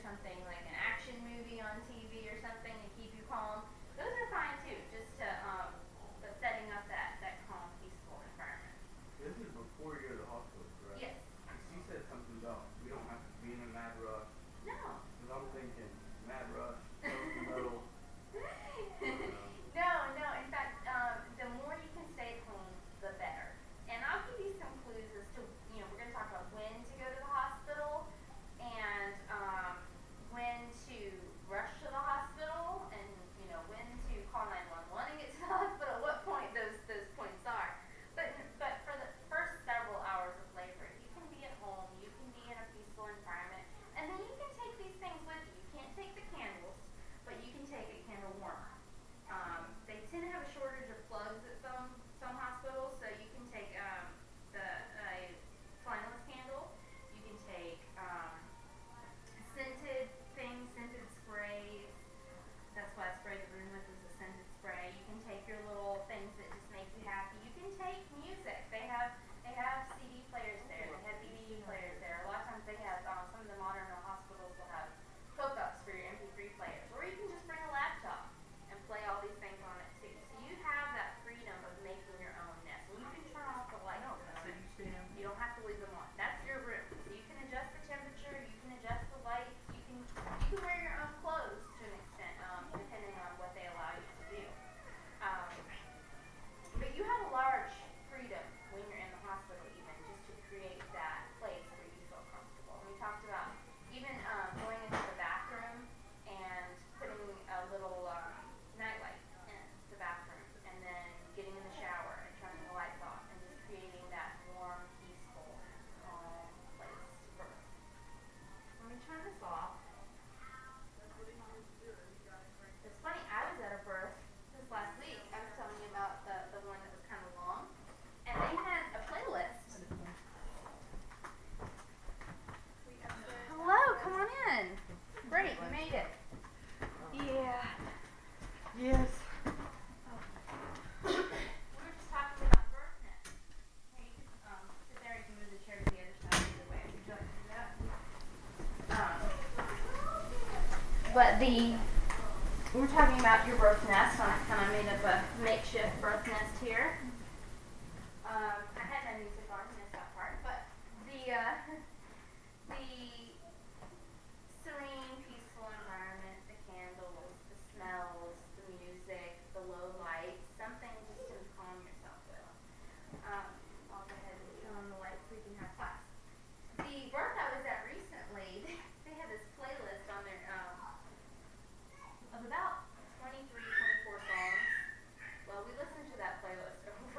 something like an action movie on TV or something to keep you calm, those are fine too, just to but setting up that calm, peaceful environment. This is before you go to the hospital, correct? Yes. She said something about we don't have to be in a mad rush. No. Because I'm thinking mad rush, pedal to the metal. No, no. In fact, the more you can stay at home, the better. And I'll give you some clues as to, we're going to talk about when to go to the hospital and when to rush to the hospital and, when to call 911 and get to the hospital, what point those points are. But for the first several hours of labor, you can be at home, you can be in a peaceful environment, and then you can take these things with you. You can't take the candles, but you can take a candle warmer. They tend to have a shortage of plugs at some hospitals, so you can take a flameless candle. You can take scented things, scented sprays. That's what I spray the room with, is a scented spray. You can take your little things that just make you happy. You can take music. They have CD players there. They have DVD players there. A lot of times they have some of the modern hospitals will have hookups for your MP3 players, or you can just bring a laptop and play all these things on it too. So you have that freedom of making your own nest. And you can turn off the lights. So you stay in. You don't have to leave them on. That's your room. So you can adjust the temperature. You can adjust the lights. You can wear your own clothes to an extent, depending on what they allow you to do. But you have a large freedom when you're in the hospital, even just to create that place where you feel comfortable. And we talked about even going into the bathroom and putting a little nightlight in the bathroom, and then getting in the shower and turning the lights off, and just creating that warm, peaceful, calm place to birth. Let me turn this off. It's funny, I was at a birth this last week. I was telling you about the one that was kind of long, and they had a playlist. Hello, come on in. Great, you made it. Yeah. Yes. We were just talking about birth nets. Here, you can sit there. You can move the chair to the other side either way. Would you like to do that? But we were talking about your birth nest, and I kind of made up a makeshift birth nest here. I had my music on, you missed that part, but the serene, peaceful environment, the candles, the smells, the music, the low lights, something just to calm yourself with. I'll go ahead and turn on the lights so we can have class. The birth I was at recently, they had this playlist on their of about 23, 24 songs. Well, we listened to that playlist over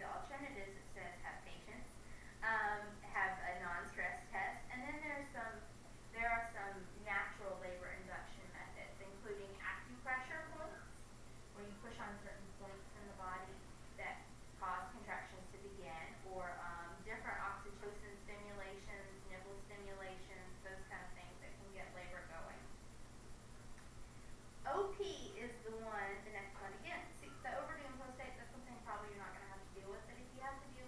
the alternatives, it says have patience, have a non-stress test, and then there are some natural labor induction methods, including acupressure points, where you push on certain points in the body that cause contractions to begin, or different oxytocin stimulations, nipple stimulations, those kind of things that can get labor going. OP is the next one. Again, see, the overdue and postate, that's something probably you're not going to have to deal with, but if you have to deal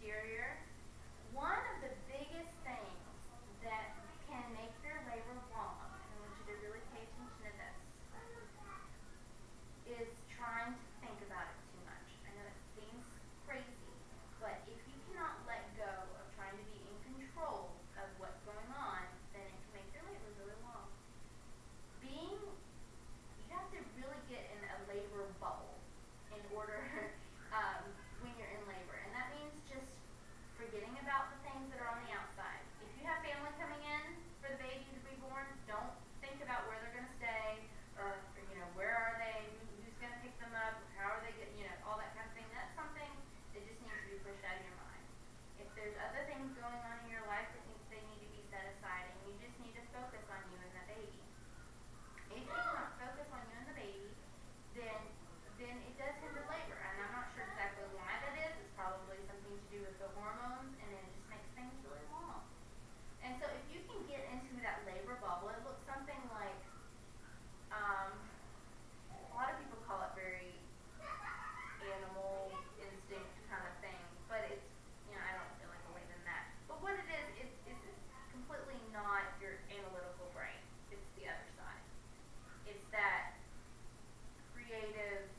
posterior. One of the biggest things that can make your labor long, and I want you to really pay attention to this, is trying to think about it too much. I know it seems crazy, but if you cannot let go of trying to be in control of what's going on, then it can make your labor really long. You have to really get in a labor bubble in order when you're in labor. And that means just forgetting about the things that are on the outside. If you have family coming in for the baby to be born, don't think about where they're going to stay or where are they, who's going to pick them up, how are they getting, all that kind of thing. That's something that just needs to be pushed out of your mind. If there's other things going on in your life that they need to be set aside, and you just need to focus on you and the baby. If you cannot focus on you and the baby, then it does hinder labor. And I'm not sure exactly why that is. It's probably something to do with the hormones, and it just makes things really long. And so if you can get into that labor bubble, it looks something like, a lot of people call it very animal instinct kind of thing, but it's, I don't really believe in that. But what it is, it's completely not your analytical brain. It's the other side. It's that creative,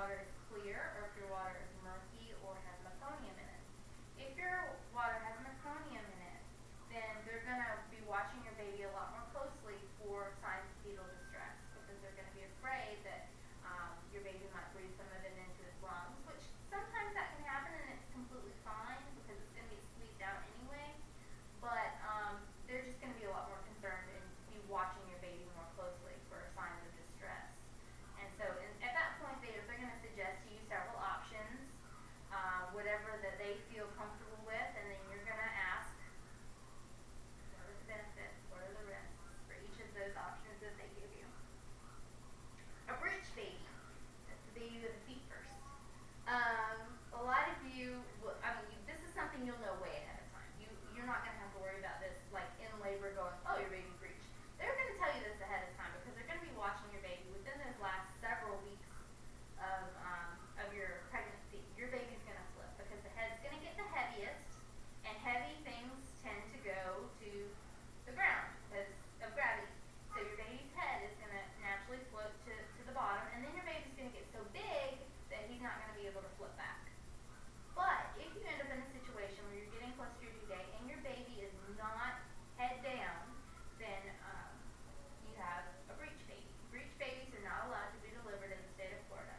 water is clear or if your water is murky or has meconium in it. If your water has meconium in it, then they're going to be watching your baby a lot more closely for signs of fetal distress because they're going to be afraid that your baby might breathe some of it into his lungs, which sometimes that can happen and it's completely fine because it's going to get squeezed out anyway. But they're just going to be a lot more concerned and be watching your baby more closely for signs of distress. And so at that point, they're going to suggest to you several options, whatever that they feel comfortable with, and then you're going to ask, what are the benefits, what are the risks for each of those options that they give you. A breech baby, that's the baby with the feet first. A lot of you, this is something you'll know way ahead of time. You're not going to have to worry about this like in labor going, oh, your baby's breech. They're going to tell you this ahead of time because they're going to be watching your baby within those last several weeks of your pregnancy. Your baby's going to flip because the head's going to get the heaviest, and heavy things tend to go to the ground because of gravity. So your baby's head is going to naturally float to the bottom, and then your baby's going to get so big that he's not going to be able to flip back. But if you end up in a situation where you're getting close to your due date and your baby is not head down, then you have a breech baby. Breech babies are not allowed to be delivered in the state of Florida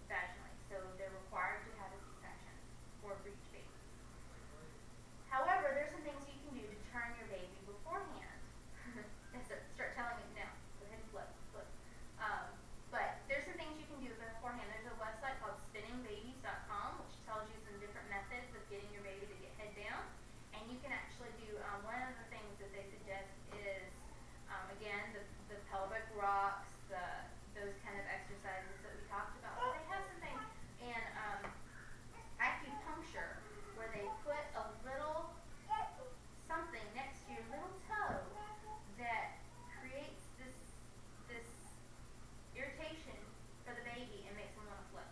vaginally, so they're required to have a C-section for breech babies. However, there's some things you can do to turn your baby beforehand. Start telling it now. Go ahead and flip. But there's some things you can do beforehand. There's a website called spinningbabies.com, which tells you some different methods of getting your baby to get head down. And you can actually do, one of the things that they suggest is, again, the pelvic rocks, those kind of exercises that we talked about. But they have some things in acupuncture where they put a little something next to your little toe that creates this irritation for the baby and makes them want to flip.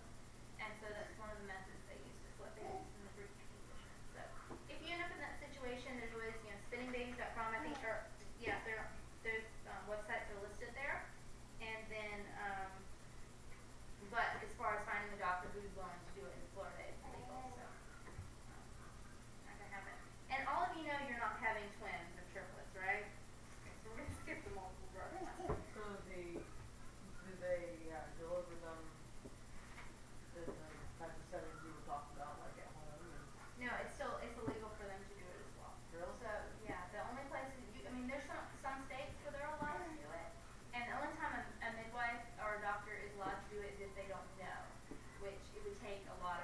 And so that's one of the methods they use to flip babies in the breech position. So if you end up in that situation, there's always, spinningbabies.com, I think, or yeah, there's websites are listed there. And then, but as far as finding a doctor who's willing to do it in Florida, it's legal. So not gonna happen. And all of you know you're not having twins or triplets, right? Okay, so we're gonna skip the multiple birth one. So do they deliver them in the type of settings you were talking about, like at home? No, it's illegal for them to do it as well. Really? So yeah, the only places there's some states where they're allowed to do it, and the only time a midwife or a doctor is allowed to do it is if they don't know, which it would take a lot